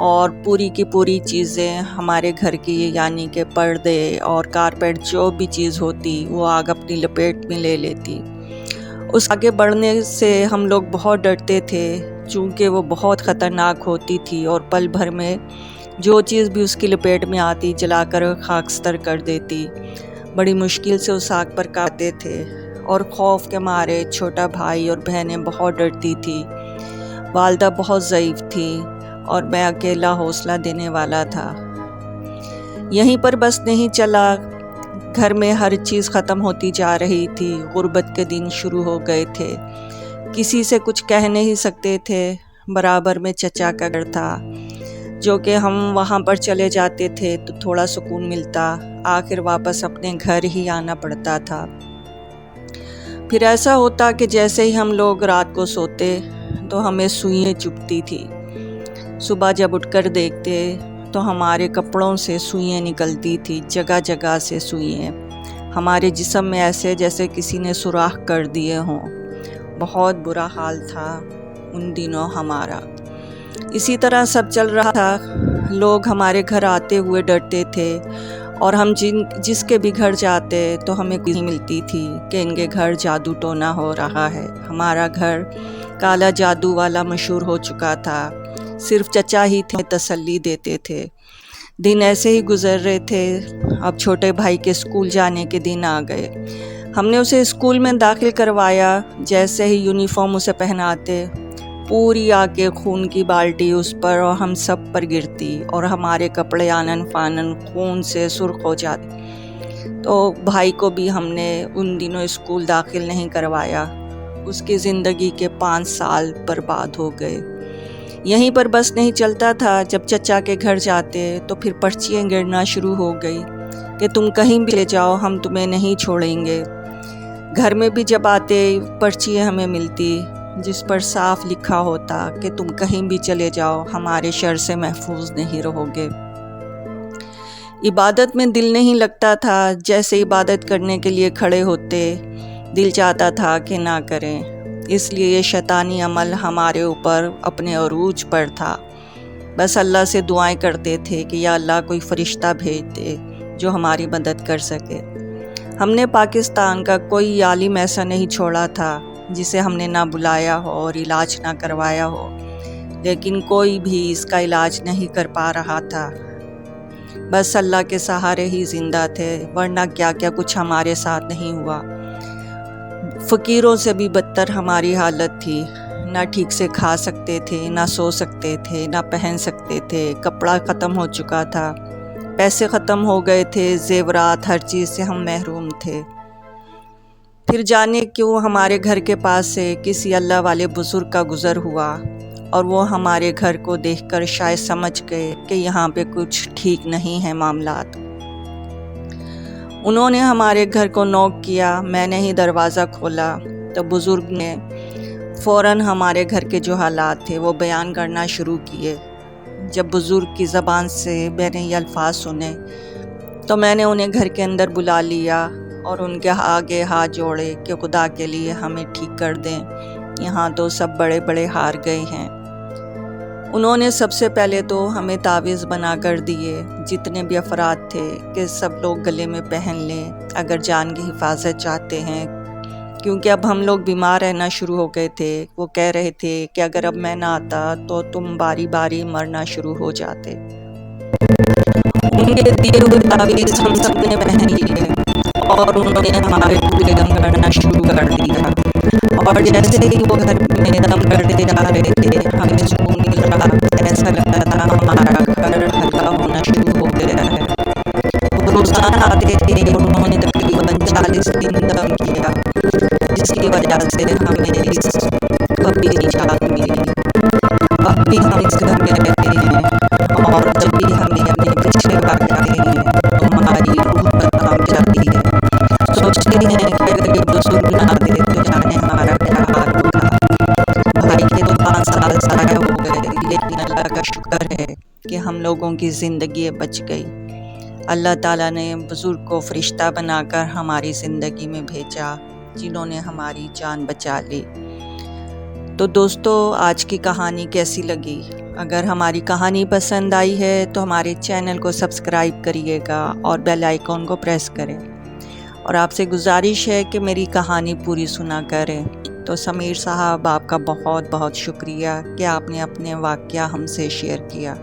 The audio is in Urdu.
اور پوری کی پوری چیزیں ہمارے گھر کی یعنی کہ پردے اور کارپیٹ جو بھی چیز ہوتی وہ آگ اپنی لپیٹ میں لے لیتی۔ اس آگے بڑھنے سے ہم لوگ بہت ڈرتے تھے چونکہ وہ بہت خطرناک ہوتی تھی اور پل بھر میں جو چیز بھی اس کی لپیٹ میں آتی جلا کر خاکستر کر دیتی۔ بڑی مشکل سے اس آگ پر کاتے تھے اور خوف کے مارے چھوٹا بھائی اور بہنیں بہت ڈرتی تھی۔ والدہ بہت ضعیف تھی اور میں اکیلا حوصلہ دینے والا تھا۔ یہیں پر بس نہیں چلا، گھر میں ہر چیز ختم ہوتی جا رہی تھی، غربت کے دن شروع ہو گئے تھے، کسی سے کچھ کہہ نہیں سکتے تھے۔ برابر میں چچا کا گھر تھا جو کہ ہم وہاں پر چلے جاتے تھے تو تھوڑا سکون ملتا، آخر واپس اپنے گھر ہی آنا پڑتا تھا۔ پھر ایسا ہوتا کہ جیسے ہی ہم لوگ رات کو سوتے تو ہمیں سوئیں چبھتی تھی، صبح جب اٹھ کر دیکھتے تو ہمارے کپڑوں سے سوئیں نکلتی تھی، جگہ جگہ سے سوئیں، ہمارے جسم میں ایسے جیسے کسی نے سوراخ کر دیے ہوں۔ بہت برا حال تھا ان دنوں ہمارا۔ اسی طرح سب چل رہا تھا، لوگ ہمارے گھر آتے ہوئے ڈرتے تھے اور ہم جس کے بھی گھر جاتے تو ہمیں نہیں ملتی تھی کہ ان کے گھر جادو ٹونا ہو رہا ہے۔ ہمارا گھر کالا جادو والا مشہور ہو چکا تھا، صرف چچا ہی تھے تسلی دیتے تھے۔ دن ایسے ہی گزر رہے تھے، اب چھوٹے بھائی کے اسکول جانے کے دن آ گئے۔ ہم نے اسے اسکول میں داخل کروایا، جیسے ہی یونیفارم اسے پہناتے پوری آ کے خون کی بالٹی اس پر اور ہم سب پر گرتی اور ہمارے کپڑے آنن فانن خون سے سرخ ہو جاتے۔ تو بھائی کو بھی ہم نے ان دنوں اسکول داخل نہیں کروایا، اس کی زندگی کے 5 سال برباد ہو گئے۔ یہیں پر بس نہیں چلتا تھا، جب چچا کے گھر جاتے تو پھر پرچیاں گرنا شروع ہو گئی کہ تم کہیں بھی لے جاؤ ہم تمہیں نہیں چھوڑیں گے۔ گھر میں بھی جب آتے پرچیاں ہمیں ملتی جس پر صاف لکھا ہوتا کہ تم کہیں بھی چلے جاؤ ہمارے شر سے محفوظ نہیں رہو گے۔ عبادت میں دل نہیں لگتا تھا، جیسے عبادت کرنے کے لیے کھڑے ہوتے دل چاہتا تھا کہ نہ کریں، اس لیے یہ شیطانی عمل ہمارے اوپر اپنے عروج پر تھا۔ بس اللہ سے دعائیں کرتے تھے کہ یا اللہ کوئی فرشتہ بھیج دے جو ہماری مدد کر سکے۔ ہم نے پاکستان کا کوئی عالم ایسا نہیں چھوڑا تھا جسے ہم نے نہ بلایا ہو اور علاج نہ کروایا ہو، لیکن کوئی بھی اس کا علاج نہیں کر پا رہا تھا۔ بس اللہ کے سہارے ہی زندہ تھے، ورنہ کیا کیا کچھ ہمارے ساتھ نہیں ہوا۔ فقیروں سے بھی بدتر ہماری حالت تھی، نہ ٹھیک سے کھا سکتے تھے، نہ سو سکتے تھے، نہ پہن سکتے تھے، کپڑا ختم ہو چکا تھا، پیسے ختم ہو گئے تھے، زیورات ہر چیز سے ہم محروم تھے۔ پھر جانے کیوں ہمارے گھر کے پاس سے کسی اللہ والے بزرگ کا گزر ہوا اور وہ ہمارے گھر کو دیکھ کر شاید سمجھ گئے کہ یہاں پہ کچھ ٹھیک نہیں ہے معاملات۔ انہوں نے ہمارے گھر کو نوک کیا، میں نے ہی دروازہ کھولا تو بزرگ نے فوراً ہمارے گھر کے جو حالات تھے وہ بیان کرنا شروع کیے۔ جب بزرگ کی زبان سے میں نے یہ الفاظ سنے تو میں نے انہیں گھر کے اندر بلا لیا اور ان کے آگے ہاتھ جوڑے کہ خدا کے لیے ہمیں ٹھیک کر دیں، یہاں تو سب بڑے بڑے ہار گئے ہیں۔ انہوں نے سب سے پہلے تو ہمیں تعویذ بنا کر دیے، جتنے بھی افراد تھے کہ سب لوگ گلے میں پہن لیں اگر جان کی حفاظت چاہتے ہیں، کیونکہ اب ہم لوگ بیمار رہنا شروع ہو گئے تھے۔ وہ کہہ رہے تھے کہ اگر اب میں نہ آتا تو تم باری باری مرنا شروع ہو جاتے۔ ان کے دیے ہوئے تعویذ ہم سب نے پہن لیے اور انہوں نے ہمارے پورے دم کرنا شروع کر دیا، اور جیسے ہی وہ گھر میں دم کرتے جا رہے تھے ہمیں سکون مل رہا، ایسا لگتا تھا ہمارا گھر ہلکا ہونا شروع ہو گیا ہے۔ وہ روزانہ آتے تھے اور انہوں نے تقریباً 40 دن دم کیا، جس کی وجہ سے ہمیں اس کبھی نجات ملی۔ اب بھی ہم اس گھر میں رہتے ہیں اور جب بھی ہمیں اپنے پچھلے بھاگ جاتے ہیں تو ہماری روح پر کام جاتی ہے، سوچتے ہیں کہ اگر یہ بزرگ نہ آتے تو جانے ہمارا کیا حال ہوتا۔ بھائی کے تو 5 سال ضائع ہو گئے، لیکن اللہ کا شکر ہے کہ ہم لوگوں کی زندگی بچ گئی۔ اللہ تعالیٰ نے بزرگ کو فرشتہ بنا کر ہماری زندگی میں بھیجا، جنہوں نے ہماری جان بچا لی۔ تو دوستو آج کی کہانی کیسی لگی؟ اگر ہماری کہانی پسند آئی ہے تو ہمارے چینل کو سبسکرائب کریے گا اور بیل آئیکن کو پریس کریں، اور آپ سے گزارش ہے کہ میری کہانی پوری سنا کریں۔ تو سمیر صاحب، آپ کا بہت بہت شکریہ کہ آپ نے اپنے واقعہ ہم سے شیئر کیا۔